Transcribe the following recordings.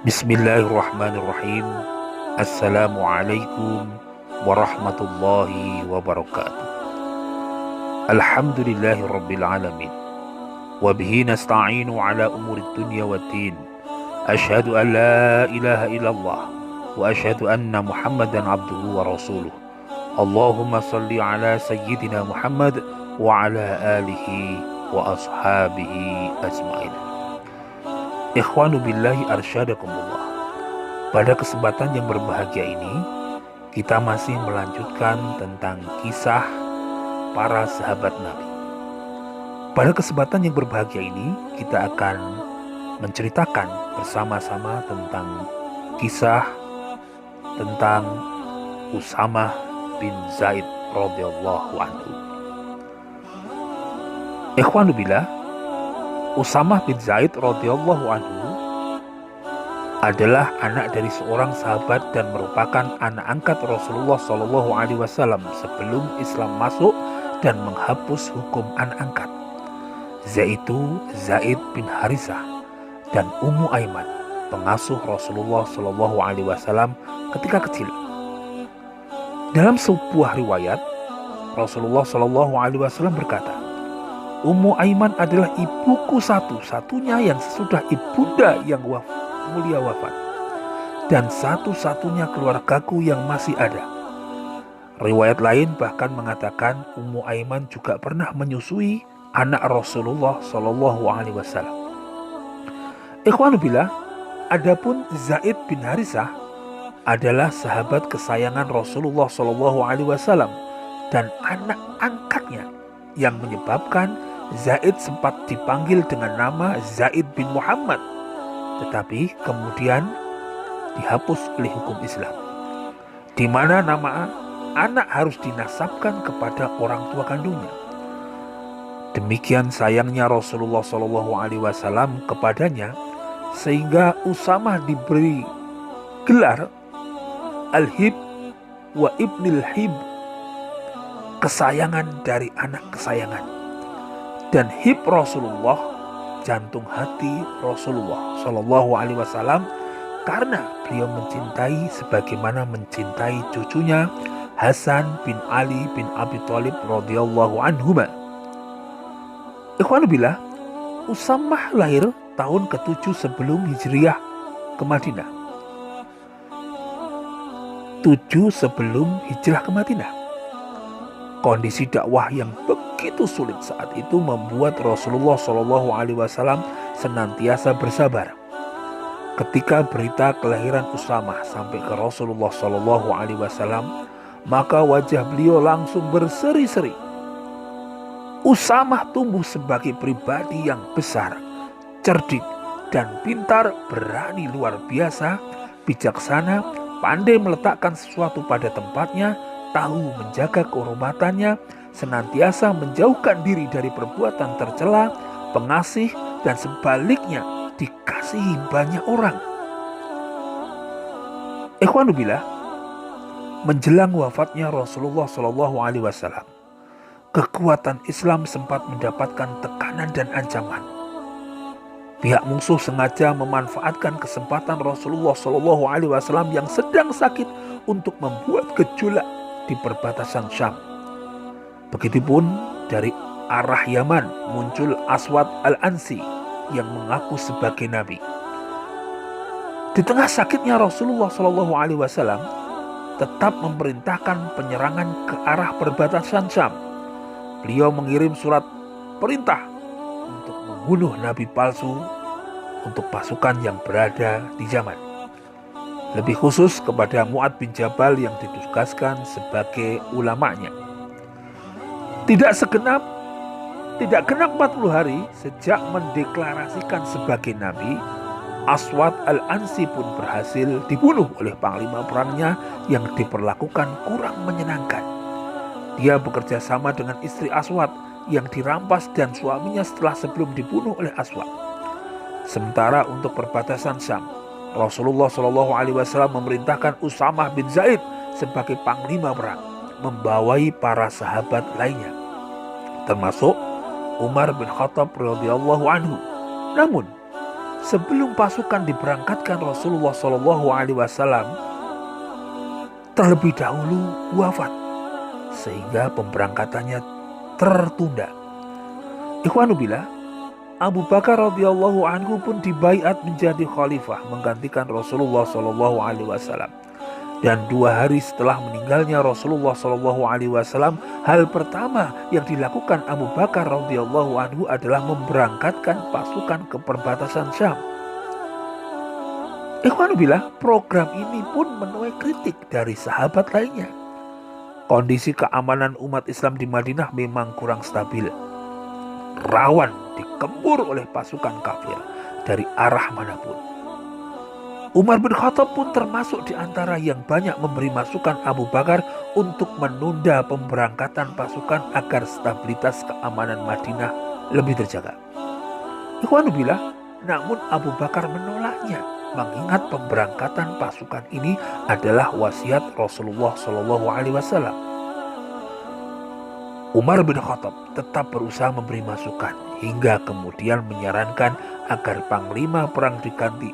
Bismillahirrahmanirrahim. Assalamualaikum warahmatullahi wabarakatuh. Alhamdulillahirabbil alamin. Wa bihi nasta'inu ala umurid dunya waddin. Asyhadu an la ilaha illallah wa asyhadu anna Muhammadan abduhu wa rasuluh. Allahumma salli ala sayyidina Muhammad wa ala alihi wa ashabihi ajmain. Ikhwanu billahi arsyadakumullah. Pada kesempatan yang berbahagia ini, kita masih melanjutkan tentang kisah para sahabat Nabi. Pada kesempatan yang berbahagia ini, kita akan menceritakan bersama-sama tentang kisah tentang Usamah bin Zaid radhiyallahu anhu. Ikhwanu billah, Usamah bin Zaid radhiyallahu anhu adalah anak dari seorang sahabat dan merupakan anak angkat Rasulullah Shallallahu Alaihi Wasallam sebelum Islam masuk dan menghapus hukum anak angkat, yaitu Zaid bin Harisah dan Ummu Aiman, pengasuh Rasulullah Shallallahu Alaihi Wasallam ketika kecil. Dalam sebuah riwayat, Rasulullah Shallallahu Alaihi Wasallam berkata, Ummu Aiman adalah ibuku satu-satunya yang sesudah ibunda yang mulia wafat, dan satu-satunya keluargaku yang masih ada. Riwayat lain bahkan mengatakan Ummu Aiman juga pernah menyusui anak Rasulullah Shallallahu Alaihi Wasallam. Ikhwan billah, adapun Zaid bin Harisah adalah sahabat kesayangan Rasulullah Shallallahu Alaihi Wasallam dan anak angkatnya, yang menyebabkan Zaid sempat dipanggil dengan nama Zaid bin Muhammad, tetapi kemudian dihapus oleh hukum Islam, di mana nama anak harus dinasabkan kepada orang tua kandungnya. Demikian sayangnya Rasulullah Shallallahu Alaihi Wasallam kepadanya, sehingga Usamah diberi gelar Al-Hib wa Ibnil Hib, kesayangan dari anak kesayangan, dan Hib Rasulullah, jantung hati Rasulullah Shallallahu Alaihi Wasallam, karena beliau mencintai sebagaimana mencintai cucunya Hasan bin Ali bin Abi Thalib radhiyallahu anhuma. Ikhwan billah, Usamah lahir tahun ke-7 sebelum Hijriah ke Madinah. 7 sebelum hijrah ke Madinah. Kondisi dakwah yang begitu sulit saat itu membuat Rasulullah Shallallahu Alaihi Wasallam senantiasa bersabar. Ketika berita kelahiran Usamah sampai ke Rasulullah Shallallahu Alaihi Wasallam, maka wajah beliau langsung berseri-seri. Usamah tumbuh sebagai pribadi yang besar, cerdik, dan pintar, berani luar biasa, bijaksana, pandai meletakkan sesuatu pada tempatnya, tahu menjaga kehormatannya, senantiasa menjauhkan diri dari perbuatan tercela, pengasih, dan sebaliknya dikasihi banyak orang. Ikhwanu billah, menjelang wafatnya Rasulullah Shallallahu Alaihi Wasallam, kekuatan Islam sempat mendapatkan tekanan dan ancaman. Pihak musuh sengaja memanfaatkan kesempatan Rasulullah Shallallahu Alaihi Wasallam yang sedang sakit untuk membuat gejolak di perbatasan Syam. Begitupun dari arah Yaman muncul Aswad al-Ansi yang mengaku sebagai nabi. Di tengah sakitnya Rasulullah Shallallahu Alaihi Wasallam tetap memerintahkan penyerangan ke arah perbatasan Syam. Beliau mengirim surat perintah untuk membunuh nabi palsu untuk pasukan yang berada di Yaman. Lebih khusus kepada Mu'ad bin Jabal yang ditugaskan sebagai ulamanya. Tidak genap 40 hari sejak mendeklarasikan sebagai nabi, Aswad al-Ansi pun berhasil dibunuh oleh panglima perangnya yang diperlakukan kurang menyenangkan. Dia bekerja sama dengan istri Aswad yang dirampas dan suaminya setelah sebelum dibunuh oleh Aswad. Sementara untuk perbatasan Syam, Rasulullah Shallallahu Alaihi Wasallam memerintahkan Usamah bin Zaid sebagai panglima perang, membawai para sahabat lainnya, termasuk Umar bin Khattab radhiyallahu anhu. Namun sebelum pasukan diberangkatkan Rasulullah Shallallahu Alaihi Wasallam terlebih dahulu wafat, sehingga pemberangkatannya tertunda. Ikhwanubillah, Abu Bakar radhiyallahu anhu pun dibaiat menjadi khalifah menggantikan Rasulullah Shallallahu Alaihi Wasallam. Dan 2 hari setelah meninggalnya Rasulullah Shallallahu Alaihi Wasallam, hal pertama yang dilakukan Abu Bakar radhiyallahu anhu adalah memberangkatkan pasukan ke perbatasan Syam. Ikhwanubillah, program ini pun menuai kritik dari sahabat lainnya. Kondisi keamanan umat Islam di Madinah memang kurang stabil, rawan dikempur oleh pasukan kafir dari arah manapun. Umar bin Khattab pun termasuk di antara yang banyak memberi masukan Abu Bakar untuk menunda pemberangkatan pasukan agar stabilitas keamanan Madinah lebih terjaga. Ikhwanubillah, namun Abu Bakar menolaknya, mengingat pemberangkatan pasukan ini adalah wasiat Rasulullah Shallallahu Alaihi Wasallam. Umar bin Khattab tetap berusaha memberi masukan hingga kemudian menyarankan agar panglima perang diganti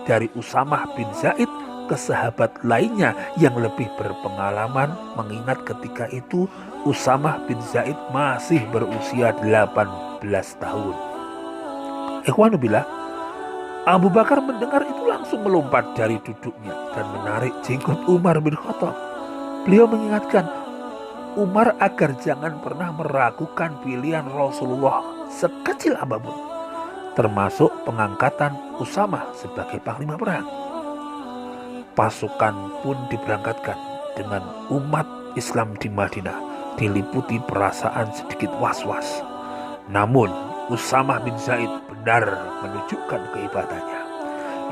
dari Usamah bin Zaid ke sahabat lainnya yang lebih berpengalaman, mengingat ketika itu Usamah bin Zaid masih berusia 18 tahun. Ikhwanubillah, Abu Bakar mendengar itu langsung melompat dari duduknya dan menarik jenggot Umar bin Khattab. Beliau mengingatkan Umar agar jangan pernah meragukan pilihan Rasulullah sekecil apapun, termasuk pengangkatan Usamah sebagai panglima perang. Pasukan pun diberangkatkan dengan umat Islam di Madinah diliputi perasaan sedikit was-was. Namun Usamah bin Zaid benar menunjukkan kehebatannya.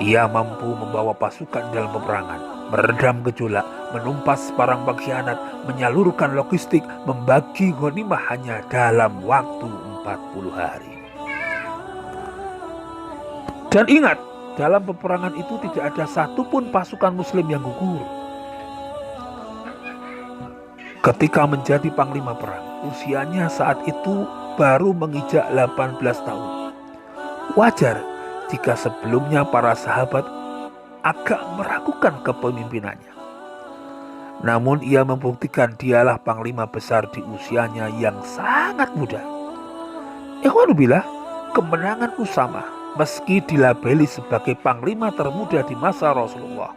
Ia mampu membawa pasukan dalam peperangan, meredam gejolak, menumpas parang pengkhianat, menyalurkan logistik, membagi ghanimah hanya dalam waktu 40 hari. Dan ingat, dalam peperangan itu tidak ada satupun pasukan muslim yang gugur. Ketika menjadi panglima perang, usianya saat itu baru menginjak 18 tahun. Wajar jika sebelumnya para sahabat agak meragukan kepemimpinannya. Namun ia membuktikan dialah panglima besar di usianya yang sangat muda. Ikhwanubillah, kemenangan Usamah meski dilabeli sebagai panglima termuda di masa Rasulullah,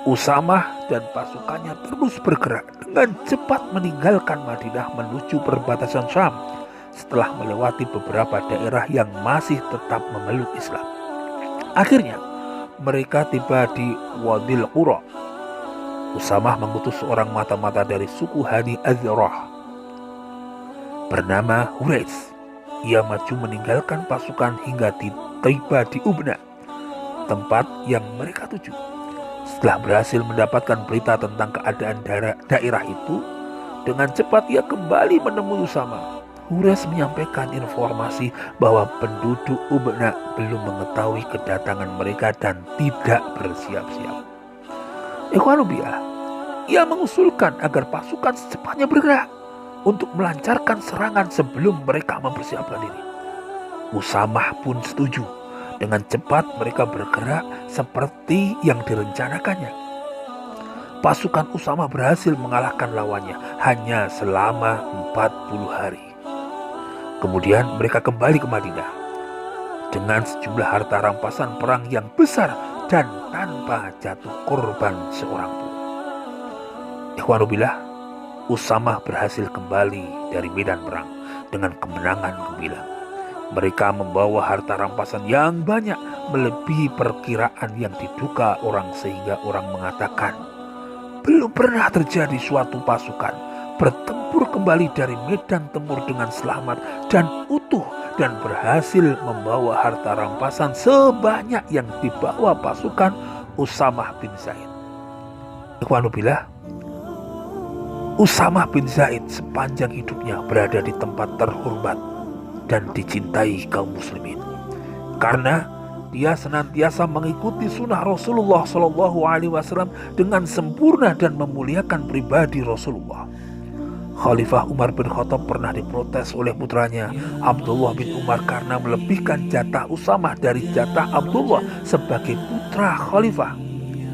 Usamah dan pasukannya terus bergerak dengan cepat meninggalkan Madinah menuju perbatasan Syam setelah melewati beberapa daerah yang masih tetap memeluk Islam. Akhirnya mereka tiba di Wadil Qura. Usamah mengutus seorang mata-mata dari suku Hani Az-Zarah bernama Huraiz. Ia maju meninggalkan pasukan hingga tiba di Ubna, tempat yang mereka tuju. Setelah berhasil mendapatkan berita tentang keadaan daerah itu, dengan cepat ia kembali menemui Usamah. Huraiz menyampaikan informasi bahwa penduduk Ubna belum mengetahui kedatangan mereka dan tidak bersiap-siap. Ikhwanubillah, ia mengusulkan agar pasukan secepatnya bergerak untuk melancarkan serangan sebelum mereka mempersiapkan diri. Usamah pun setuju. Dengan cepat mereka bergerak seperti yang direncanakannya. Pasukan Usamah berhasil mengalahkan lawannya hanya selama 40 hari. Kemudian mereka kembali ke Madinah dengan sejumlah harta rampasan perang yang besar dan tanpa jatuh korban seorang pun. Ikhwanubillah, Usamah berhasil kembali dari medan perang dengan kemenangan gemilang. Mereka membawa harta rampasan yang banyak melebihi perkiraan yang diduga orang, sehingga orang mengatakan belum pernah terjadi suatu pasukan bertempur kembali dari medan tempur dengan selamat dan utuh dan berhasil membawa harta rampasan sebanyak yang dibawa pasukan Usamah bin Zaid. Ikhwanubillah, Usamah bin Zaid sepanjang hidupnya berada di tempat terhormat dan dicintai kaum muslimin karena dia senantiasa mengikuti sunnah Rasulullah SAW dengan sempurna dan memuliakan pribadi Rasulullah. Khalifah Umar bin Khattab pernah diprotes oleh putranya Abdullah bin Umar karena melebihkan jatah Usamah dari jatah Abdullah sebagai putra khalifah.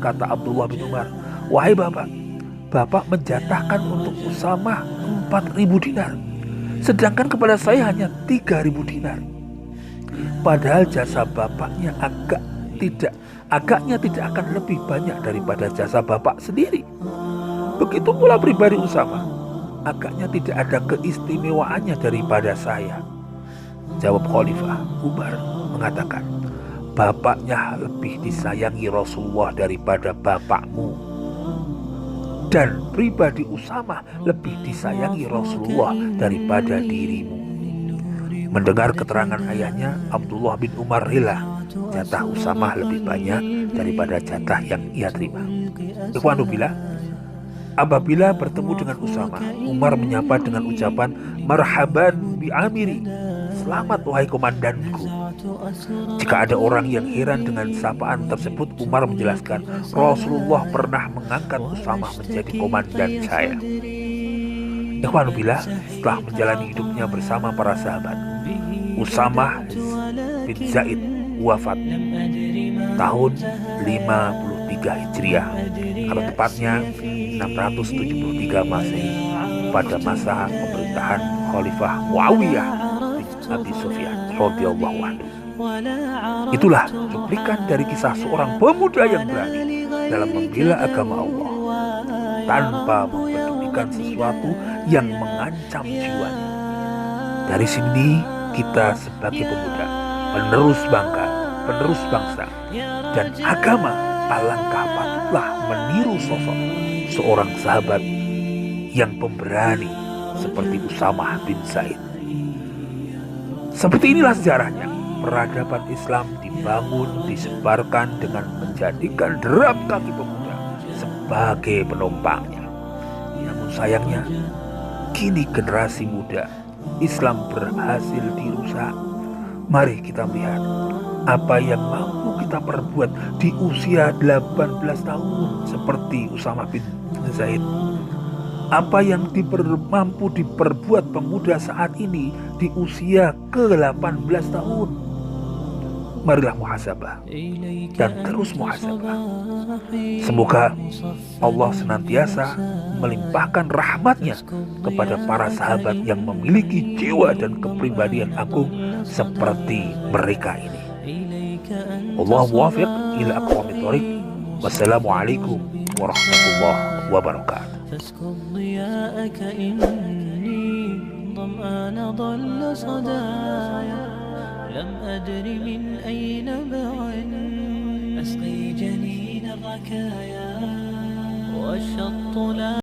Kata Abdullah bin Umar, "Wahai bapak, bapak menjatahkan untuk Usamah 4.000 dinar, sedangkan kepada saya hanya 3.000 dinar. Padahal jasa bapaknya agaknya tidak akan lebih banyak daripada jasa bapak sendiri. Begitu pula pribadi Usamah, agaknya tidak ada keistimewaannya daripada saya." Jawab Khalifah Umar mengatakan, "Bapaknya lebih disayangi Rasulullah daripada bapakmu, dan pribadi Usamah lebih disayangi Rasulullah daripada dirimu." Mendengar keterangan ayahnya, Abdullah bin Umar rela jatah Usamah lebih banyak daripada jatah yang ia terima. Ikhwanubillah, apabila bertemu dengan Usamah, Umar menyapa dengan ucapan marhaban bi amiri, selamat wahai komandanku. Jika ada orang yang heran dengan sapaan tersebut, Umar menjelaskan, Rasulullah pernah mengangkat Usamah menjadi komandan saya. Ikhwanubillah, setelah menjalani hidupnya bersama para sahabat, Usamah bin Zaid wafat tahun 53 Hijriah, atau tepatnya 673 Masehi, pada masa pemerintahan Khalifah Muawiyah bin Abi Sufyan radhiyallahu anhu. Itulah cuplikan dari kisah seorang pemuda yang berani dalam membela agama Allah tanpa mempedulikan sesuatu yang mengancam jiwanya. Dari sini kita sebagai pemuda, penerus bangsa dan agama, alangkah patutlah meniru sosok seorang sahabat yang pemberani seperti Usamah bin Zaid. Seperti inilah sejarahnya. Peradaban Islam dibangun, disebarkan dengan menjadikan derap kaki pemuda sebagai penumpangnya. Namun sayangnya, kini generasi muda Islam berhasil dirusak. Mari kita melihat apa yang mampu kita perbuat di usia 18 tahun seperti Usamah bin Zaid. Apa yang mampu diperbuat pemuda saat ini di usia ke-18 tahun. Marilah muhasabah dan terus muhasabah. Semoga Allah senantiasa melimpahkan rahmatnya kepada para sahabat yang memiliki jiwa dan kepribadian agung seperti mereka ini. Allah muwafiq ila aqwamit thoriq. Wassalamualaikum warahmatullahi wabarakatuh. فاسكب ضياءك إني ظمآن ضل صدايا لم أدر من أين بعد أسقي جنين الركايا والشط لا